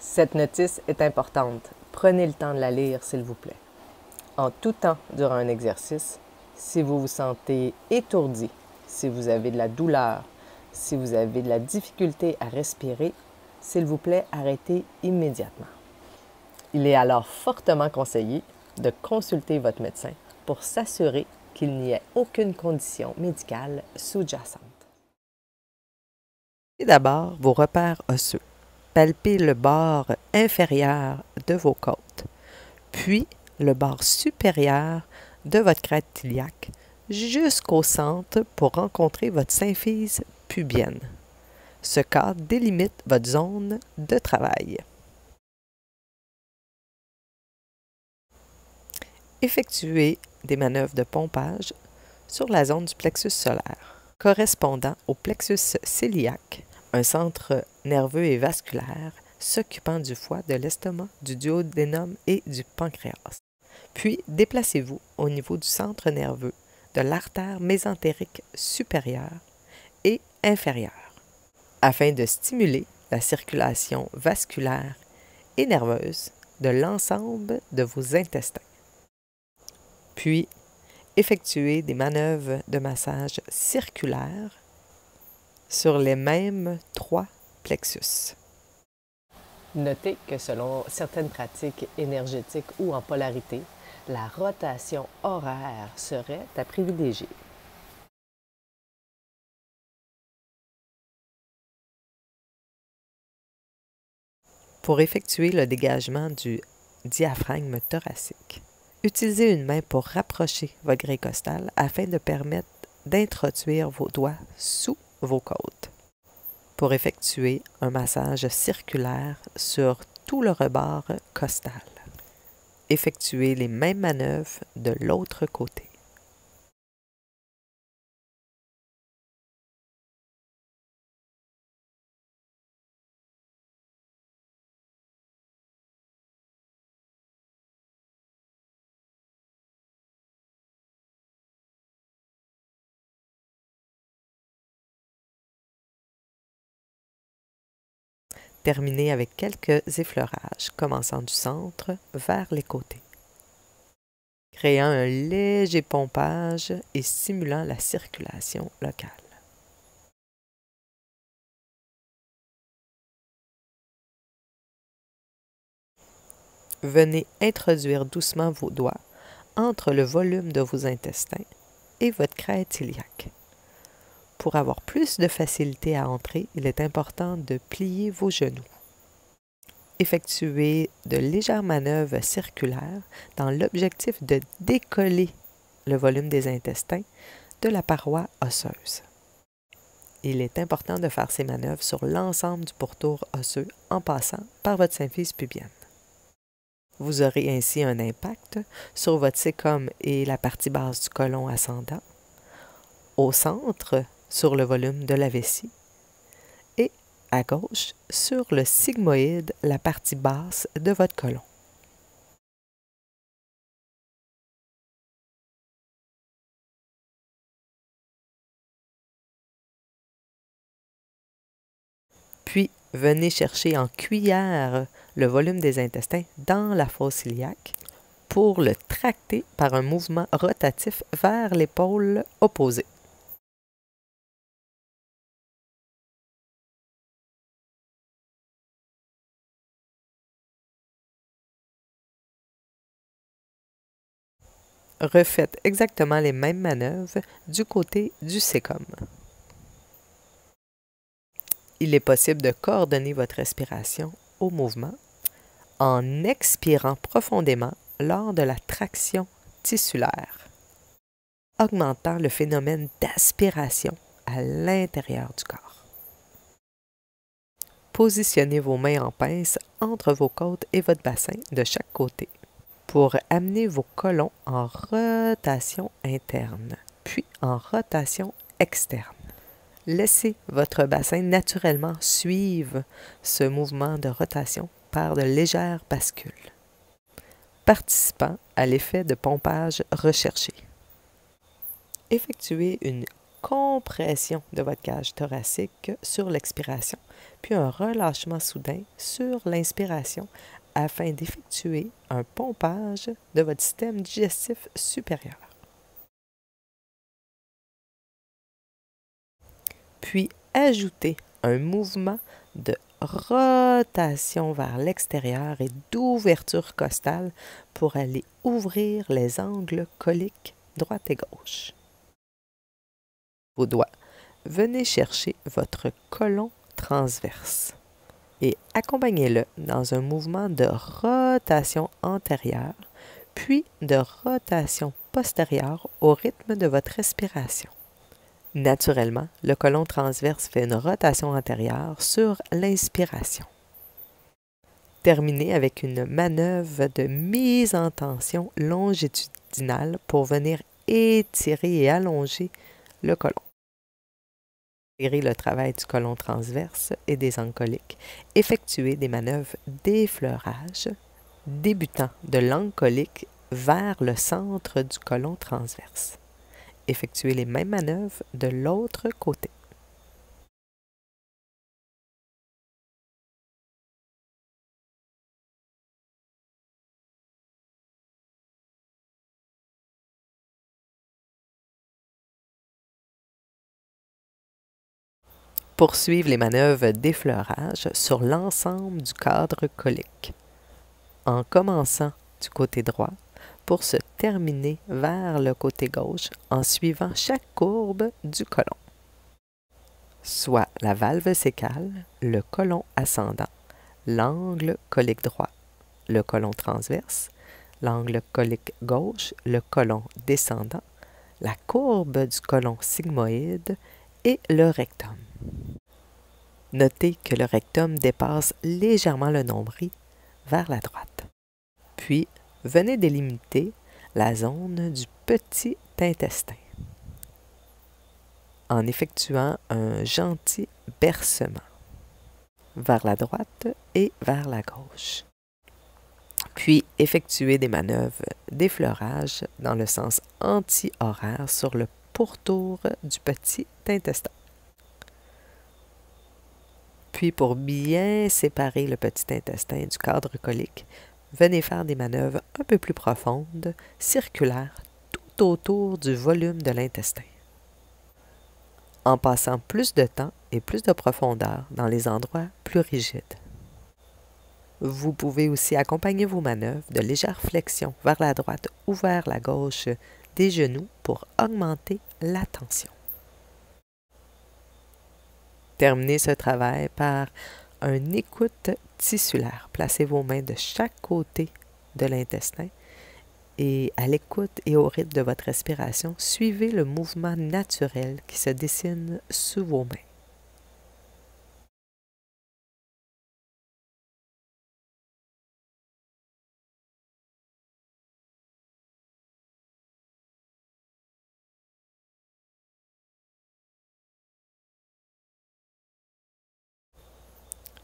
Cette notice est importante. Prenez le temps de la lire, s'il vous plaît. En tout temps, durant un exercice, si vous vous sentez étourdi, si vous avez de la douleur, si vous avez de la difficulté à respirer, s'il vous plaît, arrêtez immédiatement. Il est alors fortement conseillé de consulter votre médecin pour s'assurer qu'il n'y ait aucune condition médicale sous-jacente. Et d'abord, vos repères osseux. Palpez le bord inférieur de vos côtes, puis le bord supérieur de votre crête iliaque jusqu'au centre pour rencontrer votre symphyse pubienne. Ce cadre délimite votre zone de travail. Effectuez des manœuvres de pompage sur la zone du plexus solaire, correspondant au plexus cœliaque, un centre nerveux et vasculaire s'occupant du foie, de l'estomac, du duodénum et du pancréas. Puis, déplacez-vous au niveau du centre nerveux de l'artère mésentérique supérieure et inférieure, afin de stimuler la circulation vasculaire et nerveuse de l'ensemble de vos intestins. Puis, effectuez des manœuvres de massage circulaire sur les mêmes 3 plexus. Notez que selon certaines pratiques énergétiques ou en polarité, la rotation horaire serait à privilégier. Pour effectuer le dégagement du diaphragme thoracique, utilisez une main pour rapprocher votre grille costale afin de permettre d'introduire vos doigts sous vos côtes. Pour effectuer un massage circulaire sur tout le rebord costal. Effectuez les mêmes manœuvres de l'autre côté. Terminez avec quelques effleurages, commençant du centre vers les côtés, créant un léger pompage et stimulant la circulation locale. Venez introduire doucement vos doigts entre le volume de vos intestins et votre crête iliaque. Pour avoir plus de facilité à entrer, il est important de plier vos genoux. Effectuez de légères manœuvres circulaires dans l'objectif de décoller le volume des intestins de la paroi osseuse. Il est important de faire ces manœuvres sur l'ensemble du pourtour osseux en passant par votre symphyse pubienne. Vous aurez ainsi un impact sur votre cécum et la partie basse du côlon ascendant, au centre sur le volume de la vessie et à gauche sur le sigmoïde, la partie basse de votre côlon. Puis, venez chercher en cuillère le volume des intestins dans la fosse iliaque pour le tracter par un mouvement rotatif vers l'épaule opposée. Refaites exactement les mêmes manœuvres du côté du cécum. Il est possible de coordonner votre respiration au mouvement en expirant profondément lors de la traction tissulaire, augmentant le phénomène d'aspiration à l'intérieur du corps. Positionnez vos mains en pince entre vos côtes et votre bassin de chaque côté pour amener vos côlons en rotation interne, puis en rotation externe. Laissez votre bassin naturellement suivre ce mouvement de rotation par de légères bascules, participant à l'effet de pompage recherché. Effectuez une compression de votre cage thoracique sur l'expiration, puis un relâchement soudain sur l'inspiration afin d'effectuer un pompage de votre système digestif supérieur. Puis ajoutez un mouvement de rotation vers l'extérieur et d'ouverture costale pour aller ouvrir les angles coliques droite et gauche. Vos doigts, venez chercher votre côlon transverse et accompagnez-le dans un mouvement de rotation antérieure, puis de rotation postérieure au rythme de votre respiration. Naturellement, le côlon transverse fait une rotation antérieure sur l'inspiration. Terminez avec une manœuvre de mise en tension longitudinale pour venir étirer et allonger le côlon. Intégrer le travail du côlon transverse et des angles coliques. Effectuez des manœuvres d'effleurage, débutant de l'angle colique vers le centre du côlon transverse. Effectuez les mêmes manœuvres de l'autre côté. Poursuivre les manœuvres d'effleurage sur l'ensemble du cadre colique, en commençant du côté droit pour se terminer vers le côté gauche en suivant chaque courbe du côlon, soit la valve sécale, le côlon ascendant, l'angle colique droit, le côlon transverse, l'angle colique gauche, le côlon descendant, la courbe du côlon sigmoïde et le rectum. Notez que le rectum dépasse légèrement le nombril vers la droite. Puis, venez délimiter la zone du petit intestin en effectuant un gentil bercement vers la droite et vers la gauche. Puis, effectuez des manœuvres d'effleurage dans le sens anti-horaire sur le pourtour du petit intestin. Puis, pour bien séparer le petit intestin du cadre colique, venez faire des manœuvres un peu plus profondes, circulaires, tout autour du volume de l'intestin, en passant plus de temps et plus de profondeur dans les endroits plus rigides. Vous pouvez aussi accompagner vos manœuvres de légères flexions vers la droite ou vers la gauche des genoux pour augmenter la tension. Terminez ce travail par une écoute tissulaire. Placez vos mains de chaque côté de l'intestin et à l'écoute et au rythme de votre respiration, suivez le mouvement naturel qui se dessine sous vos mains.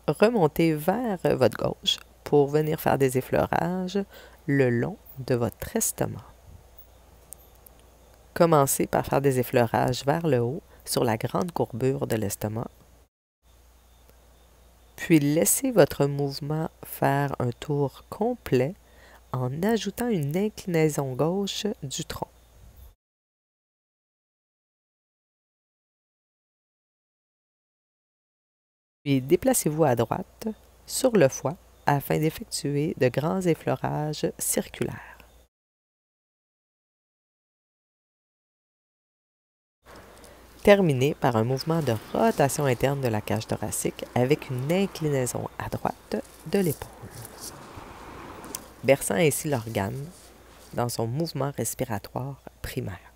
Remontez vers votre gauche pour venir faire des effleurages le long de votre estomac. Commencez par faire des effleurages vers le haut sur la grande courbure de l'estomac. Puis laissez votre mouvement faire un tour complet en ajoutant une inclinaison gauche du tronc. Puis déplacez-vous à droite sur le foie afin d'effectuer de grands effleurages circulaires. Terminez par un mouvement de rotation interne de la cage thoracique avec une inclinaison à droite de l'épaule, berçant ainsi l'organe dans son mouvement respiratoire primaire.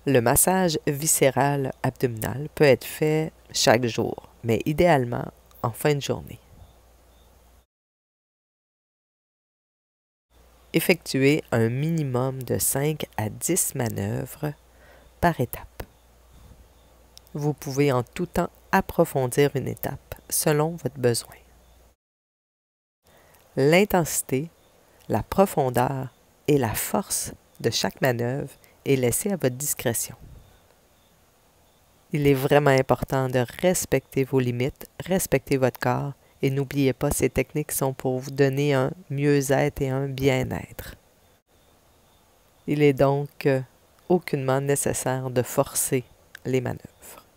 Le massage viscéral abdominal peut être fait chaque jour, mais idéalement en fin de journée. Effectuez un minimum de 5 à 10 manœuvres par étape. Vous pouvez en tout temps approfondir une étape selon votre besoin. L'intensité, la profondeur et la force de chaque manœuvre est laissée à votre discrétion. Il est vraiment important de respecter vos limites, respecter votre corps et n'oubliez pas, ces techniques sont pour vous donner un mieux-être et un bien-être. Il est donc aucunement nécessaire de forcer les manœuvres.